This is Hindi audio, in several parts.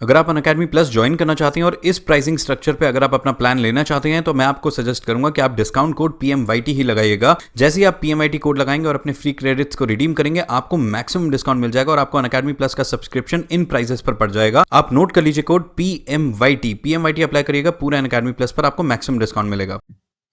अगर आप अनअकैडमी प्लस ज्वाइन करना चाहते हैं और इस प्राइसिंग स्ट्रक्चर पे अगर आप अपना प्लान लेना चाहते हैं तो मैं आपको सजेस्ट करूंगा कि आप डिस्काउंट कोड PMYT ही लगाइएगा। जैसे ही आप PMYT कोड लगाएंगे और अपने फ्री क्रेडिट्स को रिडीम करेंगे आपको मैक्सिमम डिस्काउंट मिल जाएगा और आपको अनअकैडमी प्लस का सब्सक्रिप्शन इन प्राइसेस पर पड़ जाएगा। आप नोट कर लीजिए कोड PMYT अप्लाई करिएगा, पूरा अनअकैडमी प्लस पर आपको मैक्सिमम डिस्काउंट मिलेगा।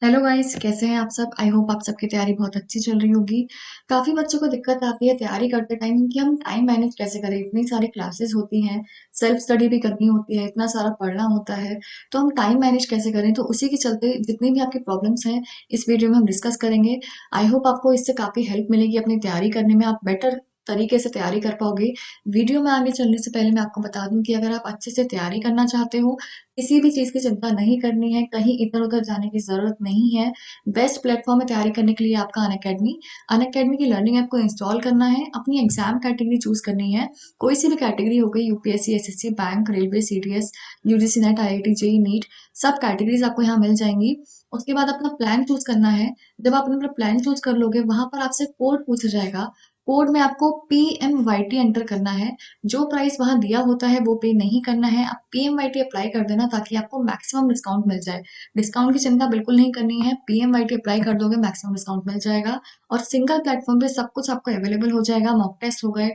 हेलो गाइस, कैसे हैं आप सब। आई होप आप सबकी तैयारी बहुत अच्छी चल रही होगी। काफ़ी बच्चों को दिक्कत आती है तैयारी करते टाइम कि हम टाइम मैनेज कैसे करें। इतनी सारी क्लासेस होती हैं, सेल्फ स्टडी भी करनी होती है, इतना सारा पढ़ना होता है, तो हम टाइम मैनेज कैसे करें। तो उसी के चलते जितनी भी आपकी प्रॉब्लम्स हैं इस वीडियो में हम डिस्कस करेंगे। आई होप आपको इससे काफ़ी हेल्प मिलेगी अपनी तैयारी करने में, आप बेटर तरीके से तैयारी कर पाओगे। वीडियो में आगे चलने से पहले मैं आपको बता दूं कि अगर आप अच्छे से तैयारी करना चाहते हो, किसी भी चीज़ की चिंता नहीं करनी है, कहीं इधर-उधर जाने की ज़रूरत नहीं है। बेस्ट प्लेटफ़ॉर्म है तैयारी करने के लिए आपका अनअकैडमी। अनअकैडमी की लर्निंग ऐप को इंस्टॉल करना है, अपनी एग्ज़ाम कैटेगरी चूज़ करनी है। कोई सी भी कैटेगरी हो गई, UPSC, SSC, bank, railway, CDS, UGC NET, IIT, JEE, NEET, सब कैटेगरीज़ आपको यहाँ मिल जाएँगी। उसके बाद अपना प्लान चूज़ करना है। जब आप अपना प्लान चूज़ कर लोगे, वहाँ पर आपसे कोड पूछा जाएगा। कोड में आपको PMYT एंटर करना है। जो प्राइस वहाँ दिया होता है वो पे नहीं करना है। आप PMYT अप्लाई कर देना ताकि आपको मैक्सिमम डिस्काउंट मिल जाए। डिस्काउंट की चिंता बिल्कुल नहीं करनी है, PMYT अप्लाई कर दोगे मैक्सिमम डिस्काउंट मिल जाएगा और सिंगल प्लेटफॉर्म पे सब कुछ आपको अवेलेबल हो जाएगा। मॉक टेस्ट हो गए,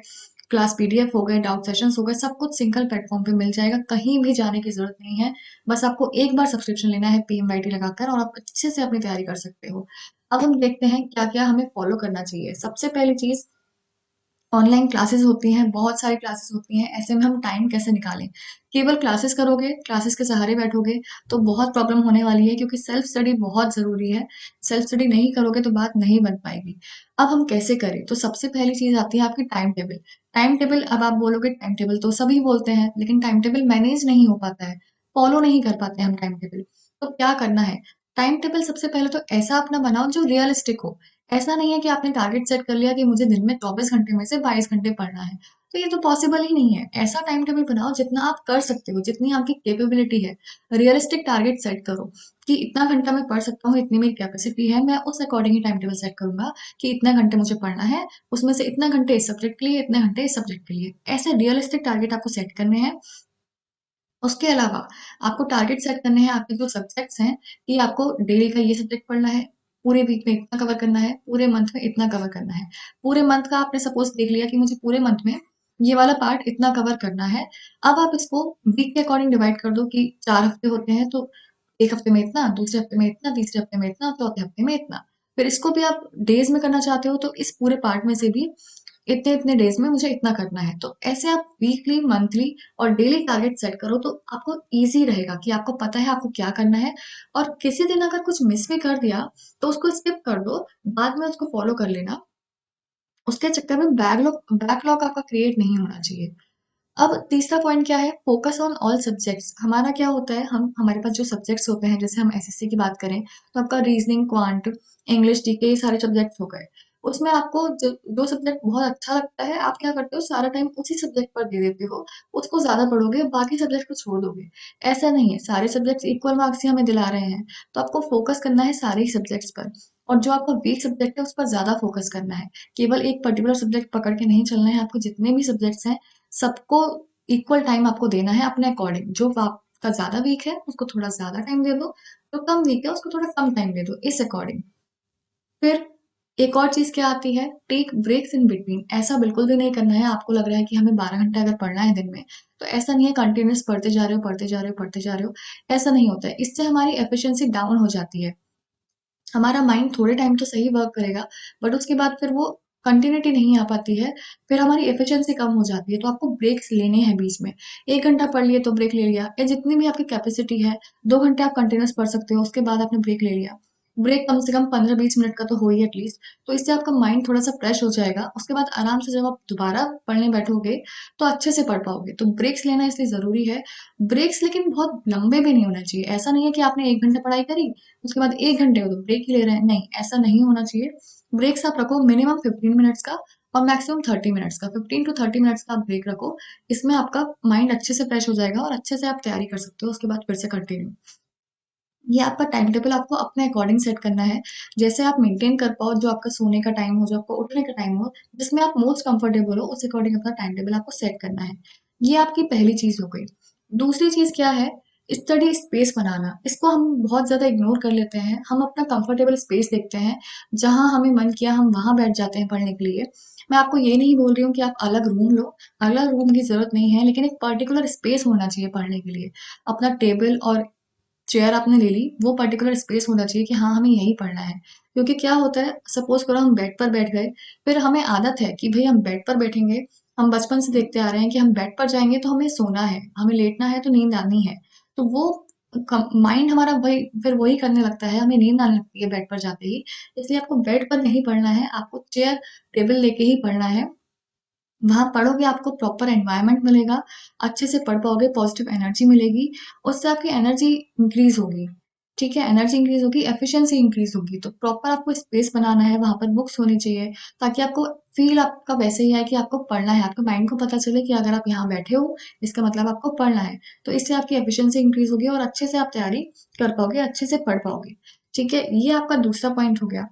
क्लास PDF हो गए, डाउट सेशंस हो गए, सब कुछ सिंगल प्लेटफॉर्म पे मिल जाएगा। कहीं भी जाने की जरूरत नहीं है, बस आपको एक बार सब्सक्रिप्शन लेना है PMYT लगाकर और आप अच्छे से अपनी तैयारी कर सकते हो। अब हम देखते हैं क्या क्या हमें फॉलो करना चाहिए। सबसे पहली चीज, ऑनलाइन क्लासेस होती हैं, बहुत सारी क्लासेस होती हैं, ऐसे में हम टाइम कैसे निकालें। केवल क्लासेस करोगे, क्लासेस के सहारे बैठोगे तो बहुत प्रॉब्लम होने वाली है, क्योंकि सेल्फ स्टडी बहुत ज़रूरी है। सेल्फ स्टडी नहीं करोगे तो बात नहीं बन पाएगी। अब हम कैसे करें, तो सबसे पहली चीज़ आती है आपकी टाइम टेबल। टाइम टेबल, अब आप बोलोगे टाइम टेबल तो सभी बोलते हैं, लेकिन टाइम टेबल मैनेज नहीं हो पाता है, फॉलो नहीं कर पाते हम टाइम टेबल। तो क्या करना है, टाइम टेबल सबसे पहले तो ऐसा अपना बनाओ जो रियलिस्टिक हो। ऐसा नहीं है कि आपने टारगेट सेट कर लिया कि मुझे दिन में 24 घंटे में से 22 घंटे पढ़ना है, तो ये तो पॉसिबल ही नहीं है। ऐसा टाइम टेबल बनाओ जितना आप कर सकते हो, जितनी आपकी कैपेबिलिटी है। रियलिस्टिक टारगेट सेट करो कि इतना घंटा मैं पढ़ सकता हूँ, इतनी मेरी कैपेसिटी है, मैं उस अकॉर्डिंग ही टाइम टेबल सेट करूंगा कि इतने घंटे मुझे पढ़ना है, उसमें से इतना घंटे इस सब्जेक्ट के लिए, इतने घंटे इस सब्जेक्ट के लिए। ऐसे रियलिस्टिक टारगेट आपको सेट करने हैं। उसके अलावा आपको टारगेट सेट करने हैं आपके जो सब्जेक्ट्स हैं, कि आपको डेली का ये सब्जेक्ट पढ़ना है, पूरे वीक में इतना कवर करना है, पूरे मंथ में इतना कवर करना है। पूरे मंथ का आपने सपोज देख लिया कि मुझे पूरे मंथ में ये वाला पार्ट इतना कवर करना है। अब आप इसको वीक के अकॉर्डिंग डिवाइड कर दो कि 4 हफ्ते होते हैं, तो 1 हफ्ते में इतना, दूसरे हफ्ते में इतना, तीसरे हफ्ते में इतना, चौथे हफ्ते में इतना। फिर इसको भी आप डेज़ में करना चाहते हो तो इस पूरे पार्ट में से भी इतने इतने डेज में मुझे इतना करना है। तो ऐसे आप वीकली, मंथली और डेली टारगेट सेट करो तो आपको ईजी रहेगा कि आपको पता है आपको क्या करना है। और किसी दिन अगर कुछ मिस भी कर दिया तो उसको स्किप कर दो, बाद में उसको फॉलो कर लेना। उसके चक्कर में बैकलॉग आपका क्रिएट नहीं होना चाहिए। अब तीसरा पॉइंट क्या है, फोकस ऑन ऑल सब्जेक्ट्स। हमारा क्या होता है, हम हमारे पास जो सब्जेक्ट्स होते हैं, जैसे हम एसएससी की बात करें तो आपका रीजनिंग, क्वांट, इंग्लिश, जीके, ये सारे सब्जेक्ट्स हो गए। उसमें आपको जो जो सब्जेक्ट बहुत अच्छा लगता है, आप क्या करते हो, सारा टाइम उसी सब्जेक्ट पर दे देते हो, उसको ज्यादा पढ़ोगे, बाकी सब्जेक्ट को छोड़ दोगे। ऐसा नहीं है, सारे सब्जेक्ट्स इक्वल मार्क्स ही हमें दिला रहे हैं, तो आपको फोकस करना है सारे ही सब्जेक्ट्स पर। और जो आपका वीक सब्जेक्ट है उस पर ज्यादा फोकस करना है। केवल एक पर्टिकुलर सब्जेक्ट पकड़ के नहीं चलना है, आपको जितने भी सब्जेक्ट्स हैं सबको इक्वल टाइम आपको देना है अपने अकॉर्डिंग। जो आपका ज्यादा वीक है उसको थोड़ा ज्यादा टाइम दे दो, जो कम वीक है उसको थोड़ा कम टाइम दे दो, इस अकॉर्डिंग। फिर एक और चीज क्या आती है, टेक ब्रेक्स इन बिटवीन। ऐसा बिल्कुल भी नहीं करना है, आपको लग रहा है कि हमें 12 घंटा अगर पढ़ना है दिन में, तो ऐसा नहीं है कंटिन्यूस पढ़ते जा रहे हो, पढ़ते जा रहे हो, पढ़ते जा रहे हो। ऐसा नहीं होता है, इससे हमारी एफिशिएंसी डाउन हो जाती है। हमारा माइंड थोड़े टाइम तो सही वर्क करेगा, बट उसके बाद फिर वो कंटिन्यूटी नहीं आ पाती है, फिर हमारी एफिशिएंसी कम हो जाती है। तो आपको ब्रेक्स लेने हैं बीच में। 1 घंटा पढ़ लिए तो ब्रेक ले लिया, या जितनी भी आपकी कैपेसिटी है, 2 घंटे आप कंटिन्यूस पढ़ सकते हो, उसके बाद आपने ब्रेक ले लिया। ब्रेक कम से कम 15-20 मिनट का तो हो ही एटलीस्ट। तो इससे आपका माइंड थोड़ा सा फ्रेश हो जाएगा, उसके बाद आराम से जब आप दोबारा पढ़ने बैठोगे तो अच्छे से पढ़ पाओगे। तो ब्रेक्स लेना इसलिए जरूरी है। ब्रेक्स लेकिन बहुत लंबे भी नहीं होना चाहिए। ऐसा नहीं है कि आपने 1 घंटा पढ़ाई करी, उसके बाद 1 घंटे हो तो ब्रेक ही ले रहे हैं, नहीं, ऐसा नहीं होना चाहिए। ब्रेक्स आप रखो मिनिमम 15 मिनट्स का और मैक्सिमम 30 मिनट्स का। 15 to 30 मिनट्स का आप ब्रेक रखो। इसमें आपका माइंड अच्छे से फ्रेश हो जाएगा और अच्छे से आप तैयारी कर सकते हो, उसके बाद फिर से कंटिन्यू। ये आपका टाइम टेबल आपको अपने अकॉर्डिंग सेट करना है, जैसे आप मेंटेन कर पाओ। जो आपका सोने का टाइम हो, जो आपका उठने का टाइम हो, जिसमें आप मोस्ट कंफर्टेबल हो, उस अकॉर्डिंग अपना टाइम टेबल आपको सेट करना है। ये आपकी पहली चीज हो गई। दूसरी चीज़ क्या है, स्टडी स्पेस बनाना। इसको हम बहुत ज़्यादा इग्नोर कर लेते हैं। हम अपना कंफर्टेबल स्पेस देखते हैं, जहाँ हमें मन किया हम वहाँ बैठ जाते हैं पढ़ने के लिए। मैं आपको ये नहीं बोल रही हूँ कि आप अलग रूम लो, अलग रूम की ज़रूरत नहीं है, लेकिन एक पर्टिकुलर स्पेस होना चाहिए पढ़ने के लिए। अपना टेबल और चेयर आपने ले ली, वो पर्टिकुलर स्पेस होना चाहिए कि हाँ, हमें यहीं पढ़ना है। क्योंकि क्या होता है, सपोज़ करो हम बेड पर बैठ गए, फिर हमें आदत है कि भई हम बेड पर बैठेंगे, हम बचपन से देखते आ रहे हैं कि हम बेड पर जाएँगे तो हमें सोना है, हमें लेटना है तो नींद आनी है। तो वो माइंड हमारा वही फिर वही करने लगता है, हमें नींद आने लगती है बेड पर जाते ही। इसलिए आपको बेड पर नहीं पढ़ना है, आपको चेयर, टेबल लेके ही पढ़ना है। वहाँ पढ़ोगे आपको प्रॉपर एनवायरनमेंट मिलेगा, अच्छे से पढ़ पाओगे, पॉजिटिव एनर्जी मिलेगी, उससे आपकी एनर्जी इंक्रीज़ होगी, ठीक है? एनर्जी इंक्रीज़ होगी, एफिशिएंसी इंक्रीज़ होगी, तो प्रॉपर आपको स्पेस बनाना है, वहाँ पर बुक्स होनी चाहिए, ताकि आपको फ़ील आपका वैसे ही आए कि आपको पढ़ना है, आपके माइंड को पता चले कि अगर आप यहाँ बैठे हो, इसका मतलब आपको पढ़ना है। तो इससे आपकी एफिशिएंसी इंक्रीज़ होगी और अच्छे से आप तैयारी कर पाओगे, अच्छे से पढ़ पाओगे, ठीक है? ये आपका दूसरा पॉइंट हो गया।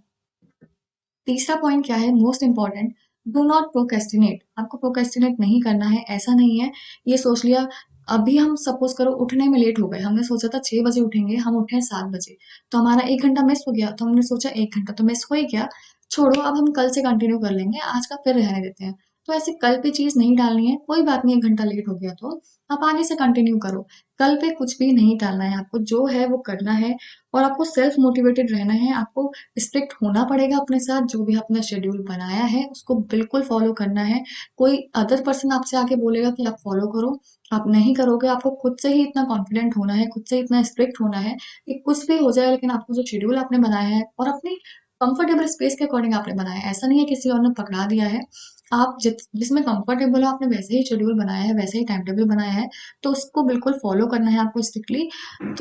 तीसरा पॉइंट क्या है, most important, do not procrastinate. आपको प्रोक्रेस्टिनेट नहीं करना है, ऐसा नहीं है ये सोच लिया। अभी हम सपोज करो उठने में लेट हो गए, हमने सोचा था 6 बजे उठेंगे, हम उठे 7 बजे, तो हमारा 1 घंटा मिस हो गया। तो हमने सोचा 1 घंटा तो मिस हो ही गया, छोड़ो अब हम कल से कंटिन्यू कर लेंगे, आज का फिर रहने देते हैं। तो ऐसे कल पे चीज नहीं डालनी है, कोई बात नहीं 1 घंटा लेट हो गया तो आप आगे से कंटिन्यू करो। कल पे कुछ भी नहीं डालना है, आपको जो है वो करना है और आपको सेल्फ मोटिवेटेड रहना है। आपको स्ट्रिक्ट होना पड़ेगा अपने साथ, जो भी आपने शेड्यूल बनाया है उसको बिल्कुल फॉलो करना है। कोई अदर पर्सन आपसे आके बोलेगा कि आप फॉलो करो, आप नहीं करोगे। आपको खुद से ही इतना कॉन्फिडेंट होना है, खुद से इतना स्ट्रिक्ट होना है कि कुछ भी हो जाए, लेकिन आपको जो शेड्यूल आपने बनाया है और अपनी कंफर्टेबल स्पेस के अकॉर्डिंग आपने बनाया है, ऐसा नहीं है किसी और ने पकड़ा दिया है। आप जिसमें कंफर्टेबल हो, आपने वैसे ही शेड्यूल बनाया है, वैसे ही टाइम टेबल बनाया है, तो उसको बिल्कुल फॉलो करना है आपको स्ट्रिक्टली।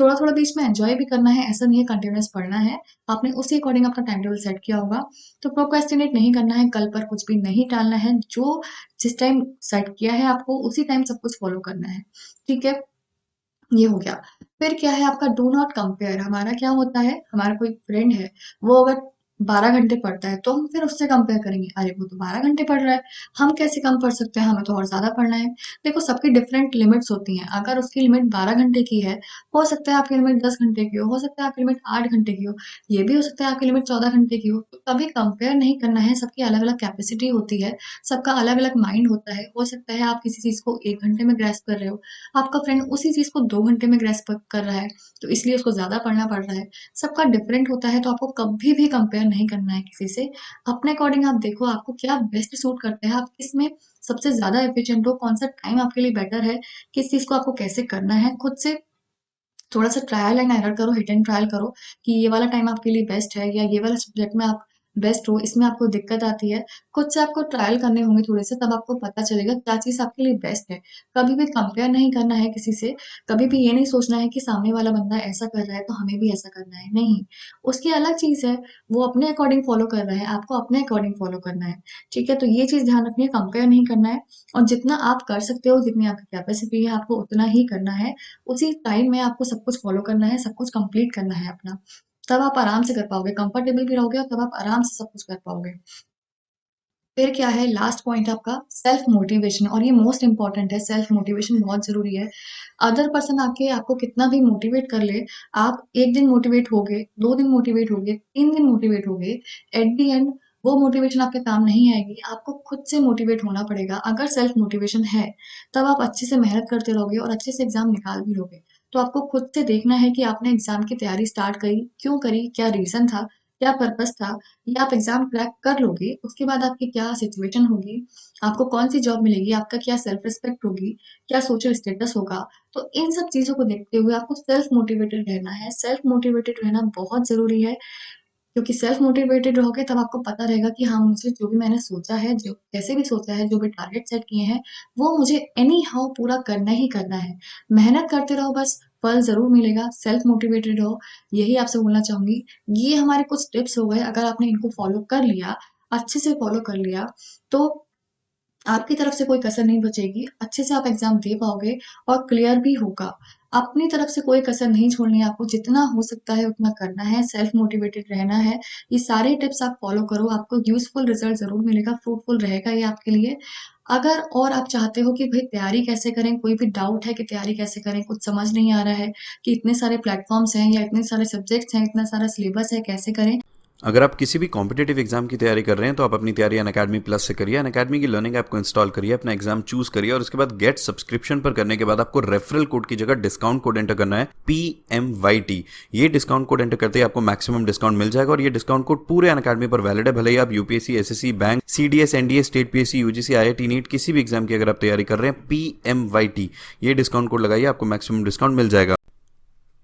थोड़ा थोड़ा बीच में एंजॉय भी करना है, ऐसा नहीं है कंटिन्यूअस पढ़ना है। आपने उसी अकॉर्डिंग अपना टाइम टेबल सेट किया होगा। तो प्रोक्रेस्टिनेट नहीं करना है, कल पर कुछ भी नहीं टालना है, जो जिस टाइम सेट किया है आपको उसी टाइम सब कुछ फॉलो करना है, ठीक है? ये हो गया। फिर क्या है आपका, डू नॉट कंपेयर। हमारा क्या होता है, हमारा कोई फ्रेंड है, वो अगर 12 घंटे पढ़ता है तो हम फिर उससे कंपेयर करेंगे, अरे वो तो 12 घंटे पढ़ रहा है, हम कैसे कम पढ़ सकते हैं, हमें तो और ज्यादा पढ़ना है। देखो सबकी डिफरेंट लिमिट्स होती हैं, अगर उसकी लिमिट 12 घंटे की है, हो सकता है आपकी लिमिट 10 घंटे की हो सकता है आपकी लिमिट 8 घंटे की हो, ये भी हो सकता है आपकी लिमिट 14 घंटे की हो। तो कभी कंपेयर नहीं करना है, सबकी अलग अलग कैपेसिटी होती है, सबका अलग अलग माइंड होता है। हो सकता है आप किसी चीज को 1 घंटे में ग्रेस्प कर रहे हो, आपका फ्रेंड उसी चीज को 2 घंटे में ग्रेस्प कर रहा है, तो इसलिए उसको ज्यादा पढ़ना पड़ रहा है। सबका डिफरेंट होता है, तो आपको कभी भी कंपेयर नहीं करना है किसी से। अपने अकॉर्डिंग आप देखो आपको क्या बेस्ट सूट करता है, आप किस में सबसे ज्यादा एफिशिएंट हो, कौन सा टाइम आपके लिए बेटर है, किस चीज को आपको कैसे करना है। खुद से थोड़ा सा ट्रायल एंड एरर करो, हिट एंड ट्रायल करो कि ये वाला टाइम आपके लिए बेस्ट है, या ये वाला सब्जेक्ट में आप बेस्ट हो, इसमें आपको दिक्कत आती है। खुद से आपको ट्रायल करने होंगे थोड़े से, तब आपको पता चलेगा क्या चीज़ आपके लिए बेस्ट है। कभी भी कंपेयर नहीं करना है किसी से, कभी भी ये नहीं सोचना है कि सामने वाला बंदा ऐसा कर रहा है तो हमें भी ऐसा करना है, नहीं। उसकी अलग चीज़ है, वो अपने अकॉर्डिंग फॉलो कर रहा है, आपको अपने अकॉर्डिंग फॉलो करना है, ठीक है? तो ये चीज़ ध्यान रखनी है, कंपेयर नहीं करना है। और जितना आप कर सकते हो, जितनी आपकी कैपेसिटी है, आपको उतना ही करना है। उसी टाइम में आपको सब कुछ फॉलो करना है, सब कुछ कंप्लीट करना है अपना। तब आप आराम से कर पाओगे, कंफर्टेबल भी रहोगे और तब आप आराम से सब कुछ कर पाओगे। फिर क्या है, लास्ट पॉइंट आपका सेल्फ मोटिवेशन, और ये मोस्ट इंपॉर्टेंट है। सेल्फ मोटिवेशन बहुत जरूरी है। अदर पर्सन आके आपको कितना भी मोटिवेट कर ले, आप एक दिन मोटिवेट होगे, 2 दिन मोटिवेट होगे, 3 दिन मोटिवेट होगे, एट द एंड वो मोटिवेशन आपके काम नहीं आएगी। आपको खुद से मोटिवेट होना पड़ेगा। अगर सेल्फ मोटिवेशन है, तब आप अच्छे से मेहनत करते रहोगे और अच्छे से एग्जाम निकाल भी लोगे। तो आपको खुद से देखना है कि आपने एग्जाम की तैयारी स्टार्ट करी, क्यों करी, क्या रीजन था, क्या पर्पस था। ये आप एग्जाम क्रैक कर लोगे, उसके बाद आपकी क्या सिचुएशन होगी, आपको कौन सी जॉब मिलेगी, आपका क्या सेल्फ रिस्पेक्ट होगी, क्या सोशल स्टेटस होगा। तो इन सब चीजों को देखते हुए आपको सेल्फ मोटिवेटेड रहना है। सेल्फ मोटिवेटेड रहना बहुत जरूरी है, क्योंकि सेल्फ मोटिवेटेड रहोगे तब आपको पता रहेगा कि हाँ, मुझे जो भी मैंने सोचा है, जो जैसे भी सोचा है, जो भी टारगेट सेट किए हैं, वो मुझे एनी हाउ पूरा करना ही करना है। मेहनत करते रहो बस, फल जरूर मिलेगा। सेल्फ मोटिवेटेड रहो, यही आपसे बोलना चाहूंगी। ये हमारे कुछ टिप्स हो गए, अगर आपने इनको फॉलो कर लिया, अच्छे से फॉलो कर लिया, तो आपकी तरफ से कोई कसर नहीं बचेगी, अच्छे से आप एग्जाम दे पाओगे और क्लियर भी होगा। अपनी तरफ से कोई कसर नहीं छोड़नी है आपको, जितना हो सकता है उतना करना है, सेल्फ मोटिवेटेड रहना है। ये सारे टिप्स आप फॉलो करो, आपको यूजफुल रिजल्ट जरूर मिलेगा, फ्रूटफुल रहेगा ये आपके लिए। अगर और आप चाहते हो कि भाई तैयारी कैसे करें, कोई भी डाउट है कि तैयारी कैसे करें, कुछ समझ नहीं आ रहा है कि इतने सारे प्लेटफ़ॉर्म्स हैं या इतने सारे सब्जेक्ट्स हैं, इतना सारा सिलेबस है, कैसे करें? अगर आप किसी भी कॉम्पिटेटिव एग्जाम की तैयारी कर रहे हैं तो आप अपनी तैयारी अनअकैडमी प्लस से करिए। अनअकैडमी की लर्निंग ऐप को इंस्टॉल करिए, अपना एग्जाम चूज करिए और उसके बाद गेट सब्सक्रिप्शन पर करने के बाद आपको रेफरल कोड की जगह डिस्काउंट कोड एंटर करना है PMYT। ये डिस्काउंट कोड एंटर करते ही आपको मैक्सिमम डिस्काउंट मिल जाएगा और ये डिस्काउंट कोड पूरे अनअकैडमी पर वैलिड है। भले ही आप UPSC, SSC, bank, CDS, NDA, state PSC, UGC, IIT, NEET किसी भी एग्जाम की अगर आप तैयारी कर रहे हैं, PMYT ये डिस्काउंट कोड लगाइए, आपको मैक्सिमम डिस्काउंट मिल जाएगा।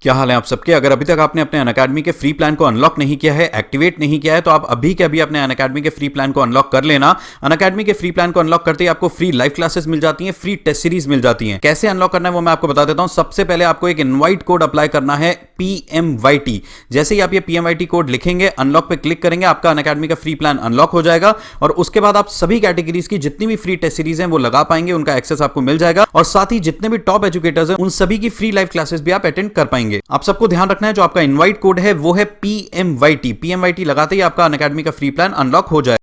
क्या हाल है आप सबके? अगर अभी तक आपने अपने अनअकैडमी के फ्री प्लान को अनलॉक नहीं किया है, एक्टिवेट नहीं किया है, तो आप अभी के अभी अपने अनअकैडमी के फ्री प्लान को अनलॉक कर लेना। अनअकैडमी के फ्री प्लान को अनलॉक करते ही आपको फ्री लाइव क्लासेस मिल जाती हैं, फ्री टेस्ट सीरीज मिल जाती हैं। कैसे अनलॉक करना है वो मैं आपको बता देता हूं। सबसे पहले आपको एक इनवाइट कोड अप्लाई करना है, PMYT। जैसे ही आप ये PMYT कोड लिखेंगे, अनलॉक पे क्लिक करेंगे, आपका अनअकैडमी का फ्री प्लान अनलॉक हो जाएगा और उसके बाद आप सभी कैटेगरीज की जितनी भी फ्री टेस्ट सीरीज हैं वो लगा पाएंगे, उनका एक्सेस आपको मिल जाएगा और साथ ही जितने भी टॉप एजुकेटर्स हैं उन सभी की फ्री लाइव क्लासेस भी आप अटेंड कर पाएंगे। आप सबको ध्यान रखना है, जो आपका इनवाइट कोड है वो है PMYT। PMYT लगाते ही आपका अनअकैडमी का फ्री प्लान अनलॉक हो जाए।